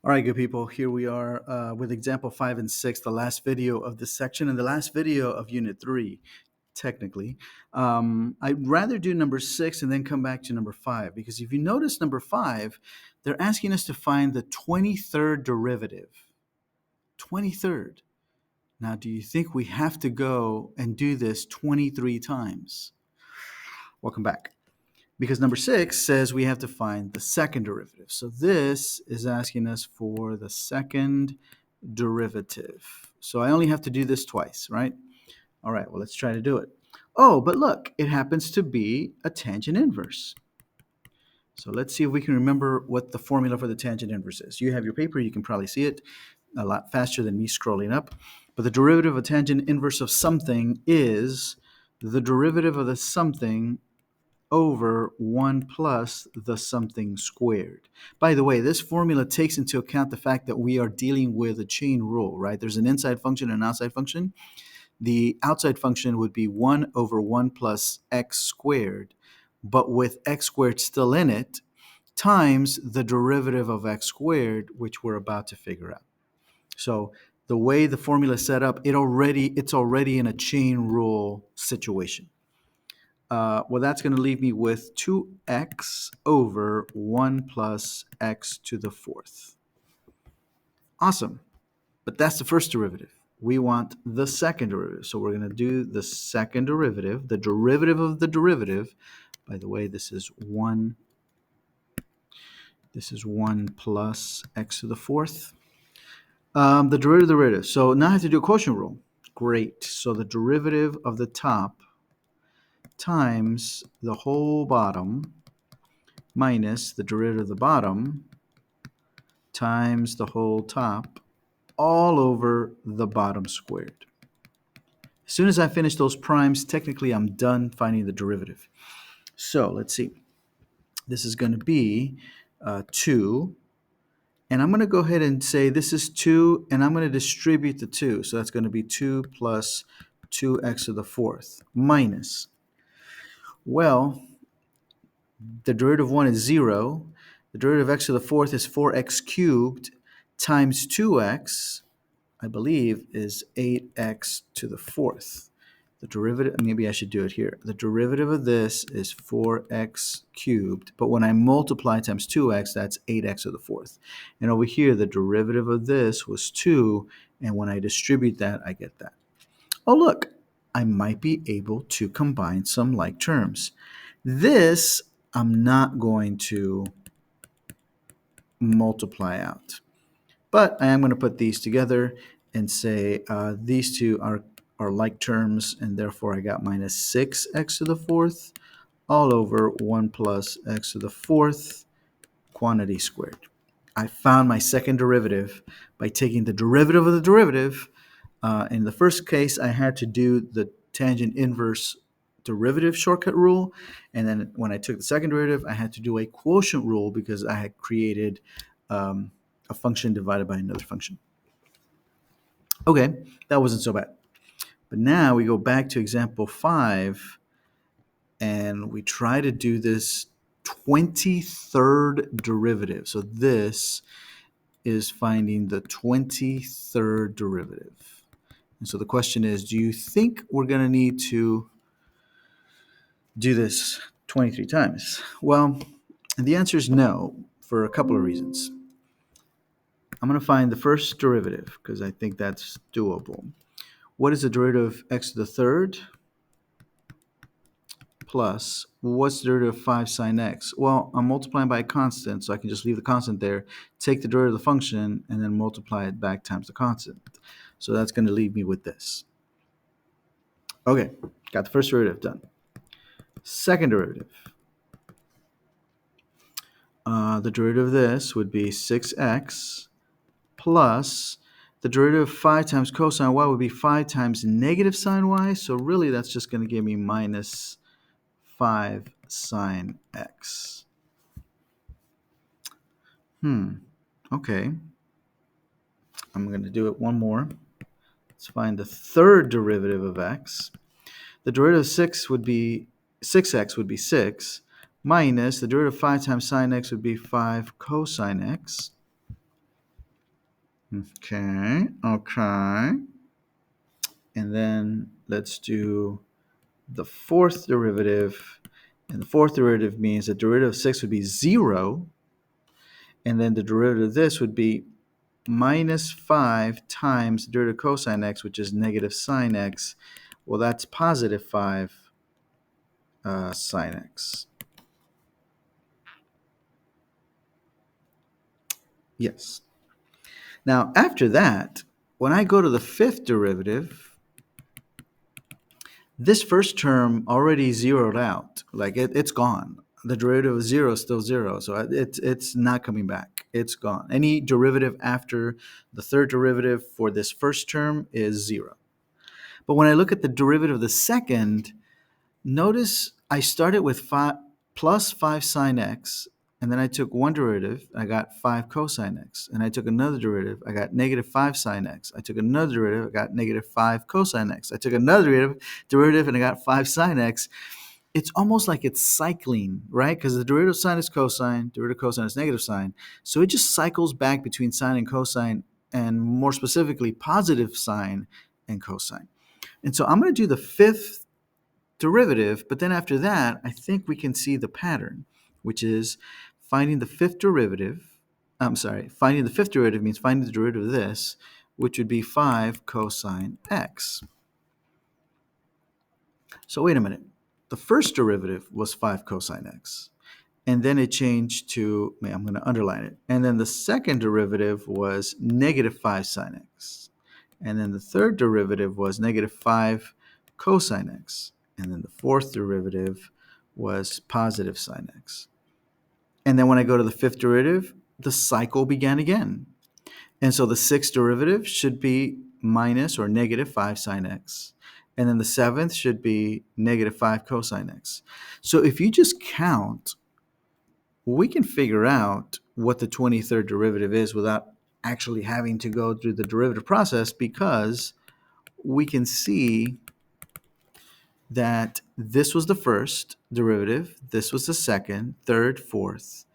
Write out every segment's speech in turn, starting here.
All right, good people. Here we are with example 5 and 6, the last video of this section and the last video of Unit 3, technically. I'd rather do number 6 and then come back to number 5, because if you notice number 5, they're asking us to find the 23rd derivative. 23rd. Now, do you think we have to go and do this 23 times? Welcome back. Because number 6 says we have to find the second derivative. So this is asking us for the second derivative. So I only have to do this twice, right? All right, well, let's try to do it. Oh, but look, it happens to be a tangent inverse. So let's see if we can remember what the formula for the tangent inverse is. You have your paper, you can probably see it a lot faster than me scrolling up. But the derivative of a tangent inverse of something is the derivative of the something over 1 plus the something squared. By the way, this formula takes into account the fact that we are dealing with a chain rule, right? There's an inside function and an outside function. The outside function would be 1 over 1 plus x squared, but with x squared still in it, times the derivative of x squared, which we're about to figure out. So the way the formula is set up, it's already in a chain rule situation. Well, that's going to leave me with 2x over 1 plus x to the fourth. Awesome. But that's the first derivative. We want the second derivative. So we're going to do the second derivative, the derivative of the derivative. By the way, this is 1 plus x to the fourth. The derivative of the derivative. So now I have to do a quotient rule. Great. So the derivative of the top times the whole bottom minus the derivative of the bottom times the whole top all over the bottom squared. As soon as I finish those primes, technically I'm done finding the derivative. So let's see. This is going to be 2. And I'm going to go ahead and say this is 2, and I'm going to distribute the 2. So that's going to be 2 plus 2x to the fourth minus. Well, the derivative of 1 is 0. The derivative of x to the fourth is 4x cubed times 2x, I believe, is 8x to the fourth. The derivative, maybe I should do it here. The derivative of this is 4x cubed, but when I multiply times 2x, that's 8x to the fourth. And over here, the derivative of this was 2, and when I distribute that, I get that. Oh, look, I might be able to combine some like terms. This I'm not going to multiply out. But I am going to put these together and say these two are like terms, and therefore I got minus 6x to the fourth all over 1 plus x to the fourth quantity squared. I found my second derivative by taking the derivative of the derivative. In the first case, I had to do the tangent inverse derivative shortcut rule, and then when I took the second derivative, I had to do a quotient rule because I had created a function divided by another function. Okay, that wasn't so bad. But now we go back to example 5, and we try to do this 23rd derivative. So this is finding the 23rd derivative. And so the question is, do you think we're going to need to do this 23 times? Well, the answer is no, for a couple of reasons. I'm going to find the first derivative because I think that's doable. What is the derivative of x to the third? Plus, what's the derivative of 5 sine x? Well, I'm multiplying by a constant, so I can just leave the constant there, take the derivative of the function, and then multiply it back times the constant. So that's going to leave me with this. Okay, got the first derivative done. Second derivative. The derivative of this would be 6x plus the derivative of 5 times cosine y would be 5 times negative sine y. So really that's just going to give me minus 5 sine x. Okay. I'm going to do it one more. Let's find the third derivative of x. The derivative of 6x would be 6 minus the derivative of 5 times sine x would be 5 cosine x. Okay, okay. And then let's do the fourth derivative. And the fourth derivative means the derivative of 6 would be 0. And then the derivative of this would be minus 5 times the derivative of cosine x, which is negative sine x. Well, that's positive 5 sine x. Yes. Now, after that, when I go to the fifth derivative, this first term already zeroed out. Like it's gone. The derivative of 0 is still 0. So it's not coming back. It's gone. Any derivative after the third derivative for this first term is 0. But when I look at the derivative of the second, notice I started with plus 5 sine x, and then I took one derivative, I got 5 cosine x. And I took another derivative, I got negative 5 sine x. I took another derivative, I got negative 5 cosine x. I took another derivative, and I got 5 sine x. It's almost like it's cycling, right? Because the derivative of sine is cosine, derivative of cosine is negative sine. So it just cycles back between sine and cosine, and more specifically, positive sine and cosine. And so I'm going to do the fifth derivative, but then after that, I think we can see the pattern, which is finding the fifth derivative. Finding the fifth derivative means finding the derivative of this, which would be 5 cosine x. So wait a minute. The first derivative was 5 cosine x. And then it changed to, I'm going to underline it. And then the second derivative was negative 5 sine x. And then the third derivative was negative 5 cosine x. And then the fourth derivative was positive sine x. And then when I go to the fifth derivative, the cycle began again. And so the sixth derivative should be minus or negative 5 sine x. And then the seventh should be negative 5 cosine x. So if you just count, we can figure out what the 23rd derivative is without actually having to go through the derivative process, because we can see that this was the first derivative, this was the second, third, fourth,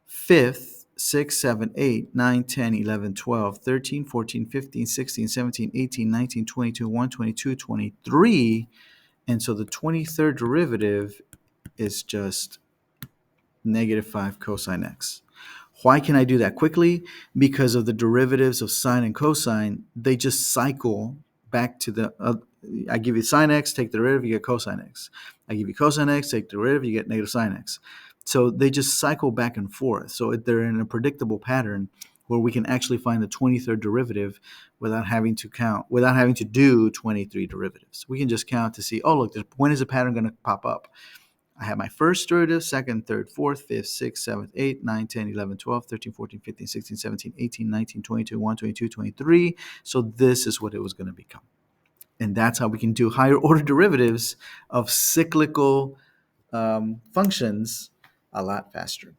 fifth, 6, 7, 8, 9, 10, 11, 12, 13, 14, 15, 16, 17, 18, 19, 22, 1, 22, 23. And so the 23rd derivative is just negative 5 cosine x. Why can I do that quickly? Because of the derivatives of sine and cosine, they just cycle back to the, I give you sine x, take the derivative, you get cosine x. I give you cosine x, take the derivative, you get negative sine x. So they just cycle back and forth. So they're in a predictable pattern where we can actually find the 23rd derivative without having to do 23 derivatives. We can just count to see, oh, look, when is the pattern going to pop up? I have my first derivative, second, third, fourth, fifth, sixth, seventh, 8, 9, 10, 11, 12, 13, 14, 15, 16, 17, 18, 19, 22, 1, 22, 23. So this is what it was going to become. And that's how we can do higher order derivatives of cyclical functions a lot faster.